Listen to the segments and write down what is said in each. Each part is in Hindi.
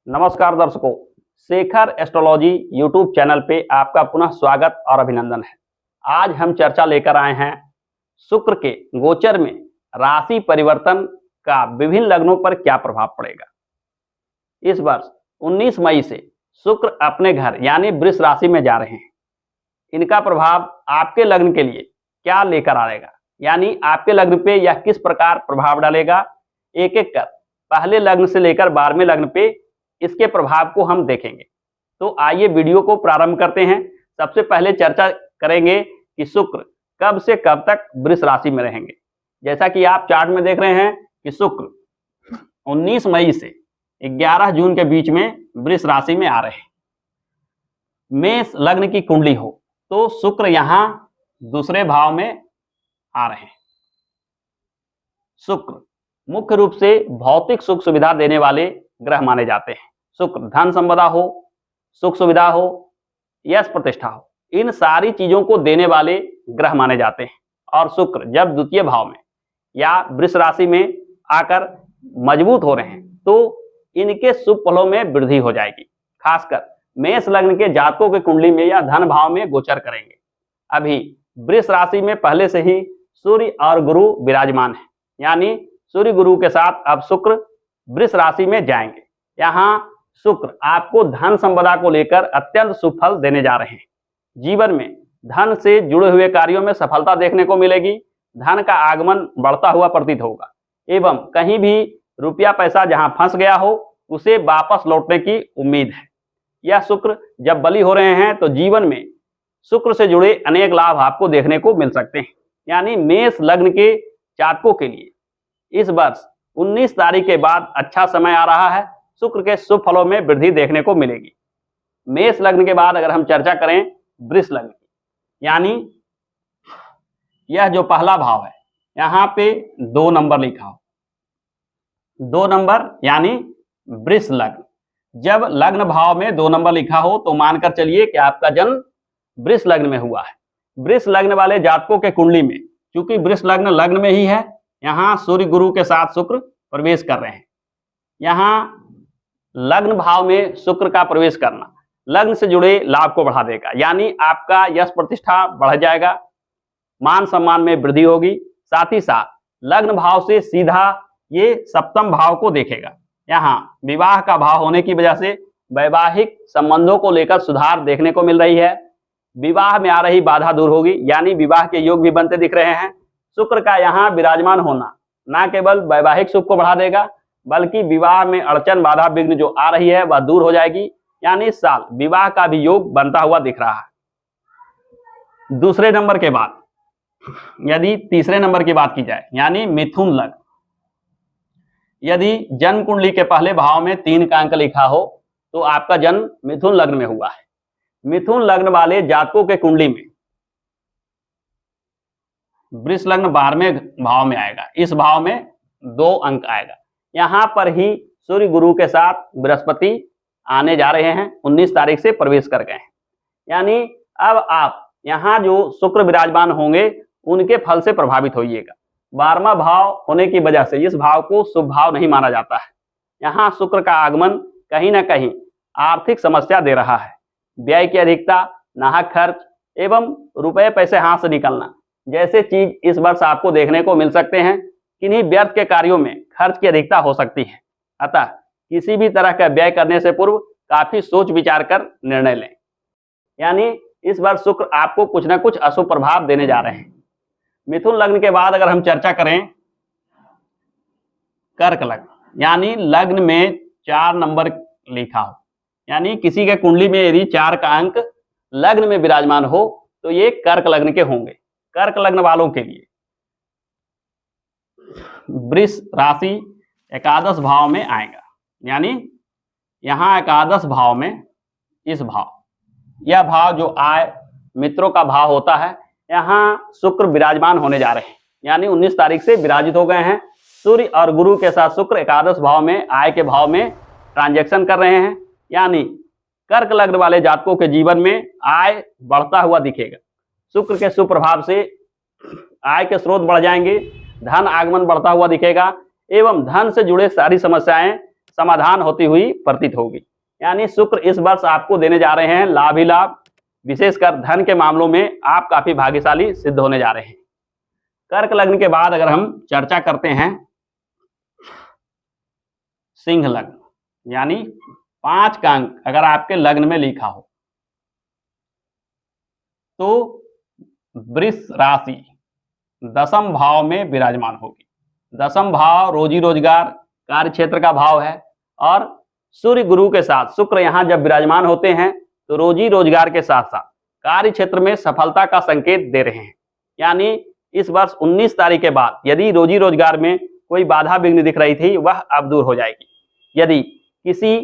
नमस्कार दर्शकों, शेखर एस्ट्रोलॉजी यूट्यूब चैनल पे आपका पुनः स्वागत और अभिनंदन है। आज हम चर्चा लेकर आए हैं शुक्र के गोचर में राशि परिवर्तन का विभिन्न लग्नों पर क्या प्रभाव पड़ेगा। इस वर्ष 19 मई से शुक्र अपने घर यानी वृष राशि में जा रहे हैं। इनका प्रभाव आपके लग्न के लिए क्या लेकर आएगा, यानी आपके लग्न पे यह किस प्रकार प्रभाव डालेगा, एक एक कर पहले लग्न से लेकर 12वें लग्न पे इसके प्रभाव को हम देखेंगे। तो आइए वीडियो को प्रारंभ करते हैं। सबसे पहले चर्चा करेंगे कि शुक्र कब से कब तक वृष राशि में रहेंगे। जैसा कि आप चार्ट में देख रहे हैं कि शुक्र 19 मई से 11 जून के बीच में वृष राशि में आ रहे हैं। मेष लग्न की कुंडली हो तो शुक्र यहां दूसरे भाव में आ रहे हैं। शुक्र मुख्य रूप से भौतिक सुख सुविधा देने वाले ग्रह माने जाते हैं। शुक्र धन संपदा हो, सुख सुविधा हो, यश प्रतिष्ठा हो, इन सारी चीजों को देने वाले ग्रह माने जाते हैं। और शुक्र जब द्वितीय भाव में या वृष राशि में आकर मजबूत हो रहे हैं तो इनके शुभ फलों में वृद्धि हो जाएगी। खासकर मेष लग्न के जातकों की कुंडली में या धन भाव में गोचर करेंगे। अभी वृष राशि में पहले से ही सूर्य और गुरु विराजमान है, यानी सूर्य गुरु के साथ अब शुक्र वृष राशि में जाएंगे। यहाँ शुक्र आपको धन संपदा को लेकर अत्यंत शुभ फल देने जा रहे हैं। जीवन में धन से जुड़े हुए कार्यों में सफलता देखने को मिलेगी। धन का आगमन बढ़ता हुआ प्रतीत होगा एवं कहीं भी रुपया पैसा जहां फंस गया हो उसे वापस लौटने की उम्मीद है। यह शुक्र जब बली हो रहे हैं तो जीवन में शुक्र से जुड़े अनेक लाभ आपको देखने को मिल सकते हैं। यानी मेष लग्न के जातकों के लिए इस वर्ष 19 तारीख के बाद अच्छा समय आ रहा है। शुक्र के शुभ फलों में वृद्धि देखने को मिलेगी। मेष लग्न के बाद अगर हम चर्चा करें वृष लग्न की, यानी यह जो पहला भाव है यहाँ पे 2 नंबर लिखा हो, 2 नंबर यानी वृष लग्न। जब लग्न भाव में 2 नंबर लिखा हो तो मानकर चलिए कि आपका जन्म वृष लग्न में हुआ है। वृष लग्न वाले जातकों के कुंडली में चूंकि वृष लग्न लग्न में ही है, यहाँ सूर्य गुरु के साथ शुक्र प्रवेश कर रहे हैं। यहाँ लग्न भाव में शुक्र का प्रवेश करना लग्न से जुड़े लाभ को बढ़ा देगा, यानी आपका यश प्रतिष्ठा बढ़ जाएगा, मान सम्मान में वृद्धि होगी। साथ ही साथ लग्न भाव से सीधा ये सप्तम भाव को देखेगा। यहाँ विवाह का भाव होने की वजह से वैवाहिक संबंधों को लेकर सुधार देखने को मिल रही है। विवाह में आ रही बाधा दूर होगी, यानी विवाह के योग भी बनते दिख रहे हैं। शुक्र का यहाँ विराजमान होना न केवल वैवाहिक सुख को बढ़ा देगा बल्कि विवाह में अड़चन बाधा विघ्न जो आ रही है वह दूर हो जाएगी। यानी इस साल विवाह का भी योग बनता हुआ दिख रहा है। दूसरे नंबर के बाद यदि तीसरे नंबर की बात की जाए, यानी मिथुन लग्न, यदि जन्म कुंडली के पहले भाव में 3 का अंक लिखा हो तो आपका जन्म मिथुन लग्न में हुआ है। मिथुन लग्न वाले जातकों के कुंडली में वृष लग्न 12वें भाव में आएगा। इस भाव में 2 अंक आएगा। यहां पर ही सूर्य गुरु के साथ बृहस्पति आने जा रहे हैं, 19 तारीख से प्रवेश कर गए हैं। यानी अब आप यहां जो शुक्र विराजमान होंगे उनके फल से प्रभावित होइएगा। 12वां भाव होने की वजह से इस भाव को शुभ भाव नहीं माना जाता है। यहाँ शुक्र का आगमन कहीं ना कहीं आर्थिक समस्या दे रहा है। व्यय की अधिकता, नाहक खर्च एवं रुपए पैसे हाथ से निकलना जैसे चीज इस वर्ष आपको देखने को मिल सकते हैं। किन्हीं व्यर्थ के कार्यों में खर्च की अधिकता हो सकती है। अतः किसी भी तरह का व्यय करने से पूर्व काफी सोच विचार कर निर्णय लें। यानी इस वर्ष शुक्र आपको कुछ ना कुछ अशुभ प्रभाव देने जा रहे हैं। मिथुन लग्न के बाद अगर हम चर्चा करें कर्क लग्न, यानी लग्न में 4 नंबर लिखा हो, यानी किसी के कुंडली में यदि 4 का अंक लग्न में विराजमान हो तो ये कर्क लग्न के होंगे। कर्क लग्न वालों के लिए वृष राशि एकादश भाव में आएगा, यानी यहां एकादश भाव में इस भाव, यह भाव जो आय मित्रों का भाव होता है, यहां शुक्र विराजमान होने जा रहे हैं। यानी 19 तारीख से विराजित हो गए हैं। सूर्य और गुरु के साथ शुक्र एकादश भाव में आय के भाव में ट्रांजैक्शन कर रहे हैं। यानी कर्क लग्न वाले जातकों के जीवन में आय बढ़ता हुआ दिखेगा। शुक्र के शुभ प्रभाव से आय के स्रोत बढ़ जाएंगे, धन आगमन बढ़ता हुआ दिखेगा एवं धन से जुड़े सारी समस्याएं समाधान होती हुई प्रतीत होगी। यानी शुक्र इस वर्ष आपको देने जा रहे हैं लाभ ही लाभ, विशेषकर धन के मामलों में आप काफी भाग्यशाली सिद्ध होने जा रहे हैं। कर्क लग्न के बाद अगर हम चर्चा करते हैं सिंह लग्न, यानी 5 का अंक अगर आपके लग्न में लिखा हो तो वृष राशि 10वें भाव में विराजमान होगी। 10वां भाव रोजी रोजगार कार्य क्षेत्र का भाव है और सूर्य गुरु के साथ शुक्र यहां जब विराजमान होते हैं तो रोजी रोजगार के साथ साथ कार्य क्षेत्र में सफलता का संकेत दे रहे हैं। यानी इस वर्ष 19 तारीख के बाद यदि रोजी रोजगार में कोई बाधा विघ्न दिख रही थी वह अब दूर हो जाएगी। यदि किसी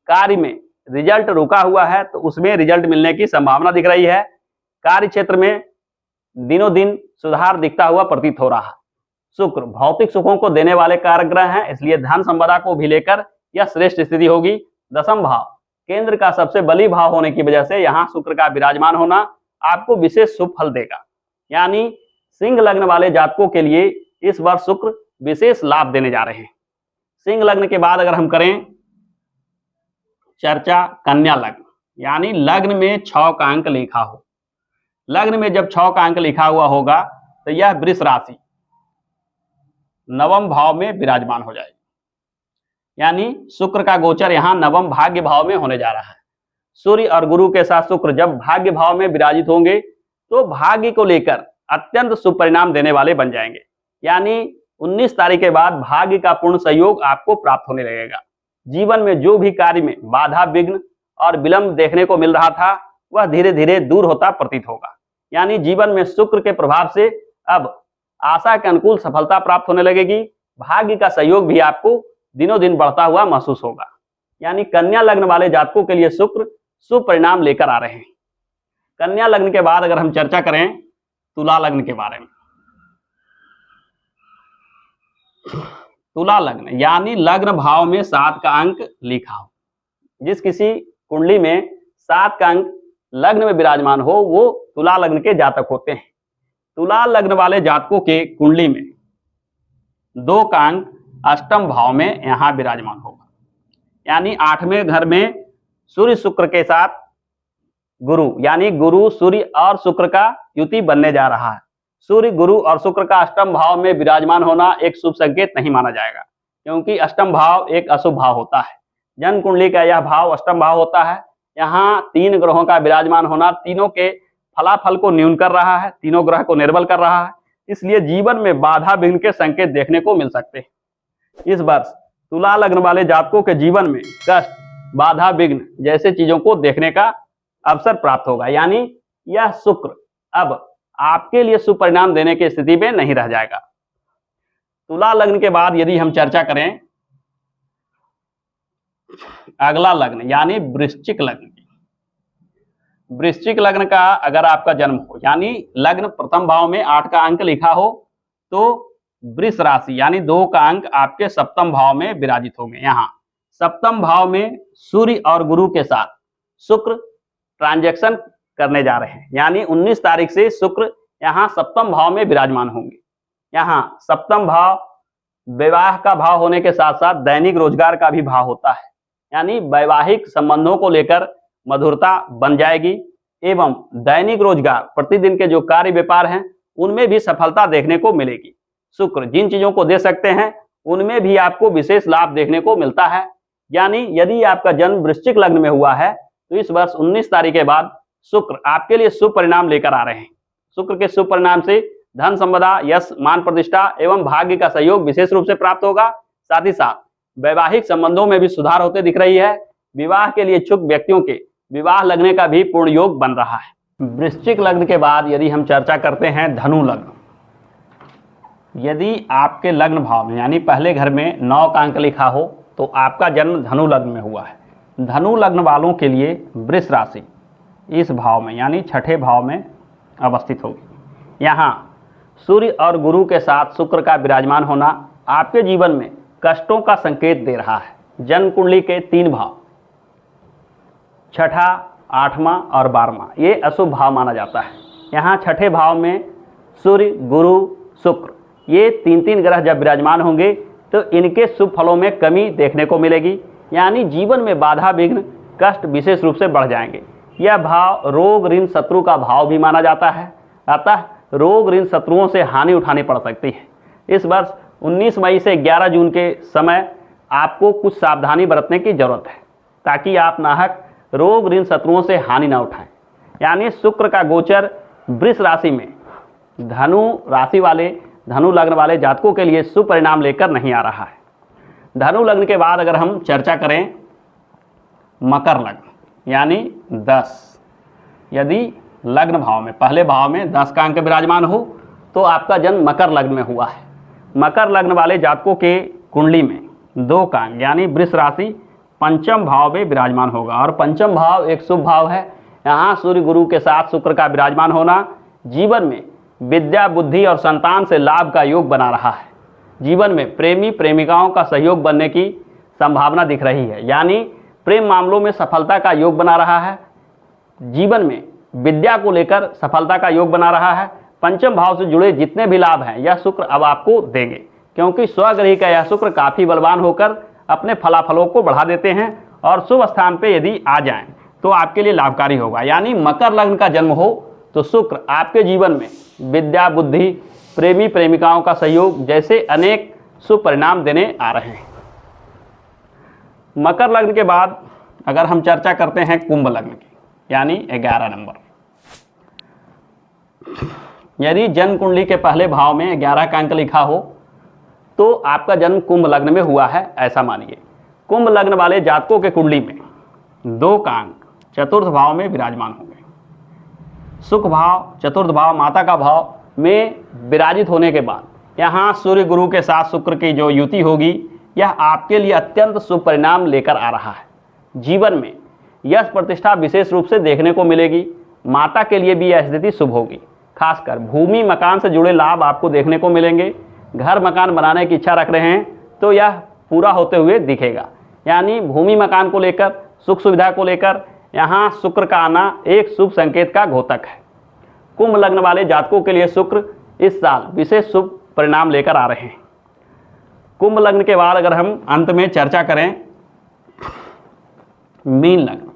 कार्य में रिजल्ट रुका हुआ है तो उसमें रिजल्ट मिलने की संभावना दिख रही है। कार्य क्षेत्र में दिनों दिन सुधार दिखता हुआ प्रतीत हो रहा है। शुक्र भौतिक सुखों को देने वाले कारक ग्रह हैं, इसलिए धन संपदा को भी लेकर यह श्रेष्ठ स्थिति होगी। 10वां भाव केंद्र का सबसे बली भाव होने की वजह से यहाँ शुक्र का विराजमान होना आपको विशेष शुभ फल देगा। यानी सिंह लग्न वाले जातकों के लिए इस वर्ष शुक्र विशेष लाभ देने जा रहे हैं। सिंह लग्न के बाद अगर हम करें चर्चा कन्या लग्न, यानी लग्न में 6 का अंक लिखा हो। लग्न में जब 6 का अंक लिखा हुआ होगा तो यह वृष राशि 9वें भाव में विराजमान हो जाएगी। यानी शुक्र का गोचर यहाँ 9वें भाग्य भाव में होने जा रहा है। सूर्य और गुरु के साथ शुक्र जब भाग्य भाव में विराजित होंगे तो भाग्य को लेकर अत्यंत शुभ परिणाम देने वाले बन जाएंगे। यानी 19 तारीख के बाद भाग्य का पूर्ण सहयोग आपको प्राप्त होने लगेगा। जीवन में जो भी कार्य में बाधा विघ्न और विलंब देखने को मिल रहा था वह धीरे धीरे दूर होता प्रतीत होगा। यानी जीवन में शुक्र के प्रभाव से अब आशा के अनुकूल सफलता प्राप्त होने लगेगी। भाग्य का सहयोग भी आपको दिनों दिन बढ़ता हुआ महसूस होगा। यानी कन्या लग्न वाले जातकों के लिए शुक्र शुभ परिणाम लेकर आ रहे हैं। कन्या लग्न के बाद अगर हम चर्चा करें तुला लग्न के बारे में, तुला लग्न यानी लग्न भाव में 7 का अंक लिखा हो। जिस किसी कुंडली में 7 का अंक लग्न में विराजमान हो वो तुला लग्न के जातक होते हैं। तुला लग्न वाले जातकों के कुंडली में 2 का अंक अष्टम भाव में यहां विराजमान होगा। यानी 8वें घर में सूर्य शुक्र के साथ गुरु, यानी गुरु सूर्य और शुक्र का युति बनने जा रहा है। सूर्य गुरु और शुक्र का अष्टम भाव में विराजमान होना एक शुभ संकेत नहीं माना जाएगा, क्योंकि अष्टम भाव एक अशुभ भाव होता है। जन्म कुंडली का यह भाव अष्टम भाव होता है। यहाँ 3 ग्रहों का विराजमान होना तीनों के फलाफल को न्यून कर रहा है, तीनों ग्रह को निर्बल कर रहा है। इसलिए जीवन में बाधा विघ्न के संकेत देखने को मिल सकते हैं। इस वर्ष तुला लग्न वाले जातकों के जीवन में कष्ट, बाधा विघ्न जैसे चीजों को देखने का अवसर प्राप्त होगा। यानी यह शुक्र अब आपके लिए शुभ परिणाम देने की स्थिति में नहीं रह जाएगा। तुला लग्न के बाद यदि हम चर्चा करें अगला लग्न यानी वृश्चिक लग्न की, वृश्चिक लग्न का अगर आपका जन्म हो, यानी लग्न प्रथम भाव में 8 का अंक लिखा हो तो वृष राशि यानी 2 का अंक आपके सप्तम भाव में विराजित होंगे। यहाँ सप्तम भाव में सूर्य और गुरु के साथ शुक्र ट्रांजैक्शन करने जा रहे हैं। यानी 19 तारीख से शुक्र यहाँ सप्तम भाव में विराजमान होंगे। यहाँ सप्तम भाव विवाह का भाव होने के साथ साथ दैनिक रोजगार का भी भाव होता है। यानी वैवाहिक संबंधों को लेकर मधुरता बन जाएगी एवं दैनिक रोजगार प्रतिदिन के जो कार्य व्यापार हैं उनमें भी सफलता देखने को मिलेगी। शुक्र जिन चीजों को दे सकते हैं उनमें भी आपको विशेष लाभ देखने को मिलता है। यानी यदि आपका जन्म वृश्चिक लग्न में हुआ है तो इस वर्ष 19 तारीख के बाद शुक्र आपके लिए शुभ परिणाम लेकर आ रहे हैं। शुक्र के शुभ परिणाम से धन संपदा, यश, मान प्रतिष्ठा एवं भाग्य का सहयोग विशेष रूप से प्राप्त होगा। साथ ही साथ वैवाहिक संबंधों में भी सुधार होते दिख रही है। विवाह के लिए इच्छुक व्यक्तियों के विवाह लगने का भी पूर्ण योग बन रहा है। वृश्चिक लग्न के बाद यदि हम चर्चा करते हैं धनु लग्न, यदि आपके लग्न भाव में यानी पहले घर में 9 का अंक लिखा हो तो आपका जन्म धनु लग्न में हुआ है। धनु लग्न वालों के लिए वृष राशि इस भाव में यानी 6ठे भाव में अवस्थित होगी। यहाँ सूर्य और गुरु के साथ शुक्र का विराजमान होना आपके जीवन में कष्टों का संकेत दे रहा है। जन्म कुंडली के 3 भाव 6ठा, 8वां और 12वां ये अशुभ भाव माना जाता है। यहाँ 6ठे भाव में सूर्य, गुरु, शुक्र ये 3 ग्रह जब विराजमान होंगे तो इनके शुभ फलों में कमी देखने को मिलेगी, यानी जीवन में बाधा विघ्न कष्ट विशेष रूप से बढ़ जाएंगे। यह भाव रोग ऋण शत्रु का भाव भी माना जाता है, अतः रोग ऋण शत्रुओं से हानि उठानी पड़ सकती है। इस वर्ष 19 मई से 11 जून के समय आपको कुछ सावधानी बरतने की जरूरत है, ताकि आप नाहक रोग ऋण शत्रुओं से हानि ना उठाएं। यानी शुक्र का गोचर वृष राशि में धनु राशि वाले, धनु लग्न वाले जातकों के लिए शुभ परिणाम लेकर नहीं आ रहा है। धनु लग्न के बाद अगर हम चर्चा करें मकर लग्न यानी 10, यदि लग्न भाव में पहले भाव में 10 का अंक विराजमान हो तो आपका जन्म मकर लग्न में हुआ है। मकर लग्न वाले जातकों के कुंडली में 2 का अंक यानी वृष राशि पंचम भाव में विराजमान होगा, और पंचम भाव एक शुभ भाव है। यहाँ सूर्य गुरु के साथ शुक्र का विराजमान होना जीवन में विद्या बुद्धि और संतान से लाभ का योग बना रहा है। जीवन में प्रेमी प्रेमिकाओं का सहयोग बनने की संभावना दिख रही है, यानी प्रेम मामलों में सफलता का योग बना रहा है। जीवन में विद्या को लेकर सफलता का योग बना रहा है। पंचम भाव से जुड़े जितने भी लाभ हैं यह शुक्र अब आपको देंगे, क्योंकि स्वग्रही का यह शुक्र काफी बलवान होकर अपने फलाफलों को बढ़ा देते हैं, और शुभ स्थान पे यदि आ जाएं तो आपके लिए लाभकारी होगा। यानी मकर लग्न का जन्म हो तो शुक्र आपके जीवन में विद्या बुद्धि प्रेमी प्रेमिकाओं का सहयोग जैसे अनेक शुभ परिणाम देने आ रहे हैं। मकर लग्न के बाद अगर हम चर्चा करते हैं कुंभ लग्न की, यानी 11 नंबर, यदि जन्म कुंडली के पहले भाव में 11 का अंक लिखा हो तो आपका जन्म कुंभ लग्न में हुआ है, ऐसा मानिए। कुंभ लग्न वाले जातकों के कुंडली में 2 का अंक चतुर्थ भाव में विराजमान होंगे। सुख भाव, चतुर्थ भाव, माता का भाव में विराजित होने के बाद यहाँ सूर्य गुरु के साथ शुक्र की जो युति होगी यह आपके लिए अत्यंत शुभ परिणाम लेकर आ रहा है। जीवन में यश प्रतिष्ठा विशेष रूप से देखने को मिलेगी। माता के लिए भी यह स्थिति शुभ होगी। खासकर भूमि मकान से जुड़े लाभ आपको देखने को मिलेंगे। घर मकान बनाने की इच्छा रख रहे हैं तो यह पूरा होते हुए दिखेगा। यानी भूमि मकान को लेकर, सुख सुविधा को लेकर यहाँ शुक्र का आना एक शुभ संकेत का घोतक है। कुंभ लग्न वाले जातकों के लिए शुक्र इस साल विशेष शुभ परिणाम लेकर आ रहे हैं। कुंभ लग्न के बाद अगर हम अंत में चर्चा करें मीन लग्न,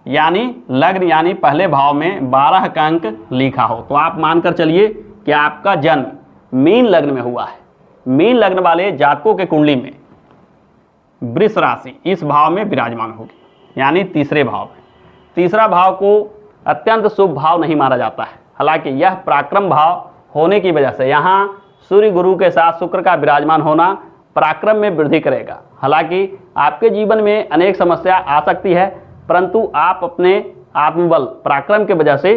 यानी पहले भाव में 12 का अंक लिखा हो तो आप मानकर चलिए कि आपका जन्म मीन लग्न में हुआ है। मीन लग्न वाले जातकों के कुंडली में वृष राशि इस भाव में विराजमान होगी, यानी तीसरे भाव में। तीसरा भाव को अत्यंत शुभ भाव नहीं माना जाता है, हालांकि यह पराक्रम भाव होने की वजह से यहाँ सूर्य गुरु के साथ शुक्र का विराजमान होना पराक्रम में वृद्धि करेगा। हालांकि आपके जीवन में अनेक समस्या आ सकती है, परंतु आप अपने आत्मबल पराक्रम के वजह से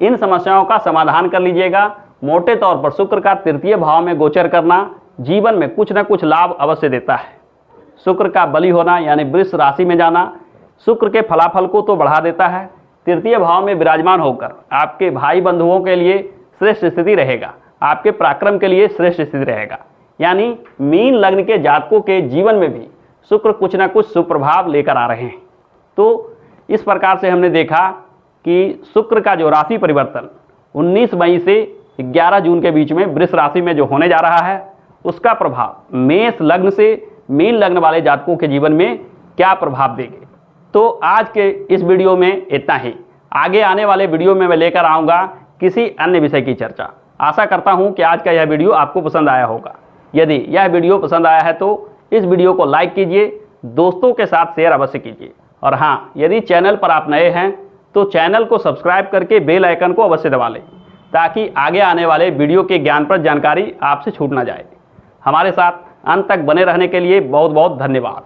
इन समस्याओं का समाधान कर लीजिएगा। मोटे तौर पर शुक्र का तृतीय भाव में गोचर करना जीवन में कुछ न कुछ लाभ अवश्य देता है। शुक्र का बली होना यानी वृष राशि में जाना शुक्र के फलाफल को तो बढ़ा देता है। तृतीय भाव में विराजमान होकर आपके भाई बंधुओं के लिए श्रेष्ठ स्थिति रहेगा, आपके पराक्रम के लिए श्रेष्ठ स्थिति रहेगा। यानी मीन लग्न के जातकों के जीवन में भी शुक्र कुछ न कुछ सुप्रभाव लेकर आ रहे हैं। तो इस प्रकार से हमने देखा कि शुक्र का जो राशि परिवर्तन 19 मई से 11 जून के बीच में वृष राशि में जो होने जा रहा है उसका प्रभाव मेष लग्न से मीन लग्न वाले जातकों के जीवन में क्या प्रभाव देंगे। तो आज के इस वीडियो में इतना ही। आगे आने वाले वीडियो में मैं लेकर आऊँगा किसी अन्य विषय की चर्चा। आशा करता हूँ कि आज का यह वीडियो आपको पसंद आया होगा। यदि यह वीडियो पसंद आया है तो इस वीडियो को लाइक कीजिए, दोस्तों के साथ शेयर अवश्य कीजिए, और हाँ, यदि चैनल पर आप नए हैं तो चैनल को सब्सक्राइब करके बेल आइकन को अवश्य दबा लें, ताकि आगे आने वाले वीडियो के ज्ञानप्रद जानकारी आपसे छूट ना जाए। हमारे साथ अंत तक बने रहने के लिए बहुत बहुत धन्यवाद।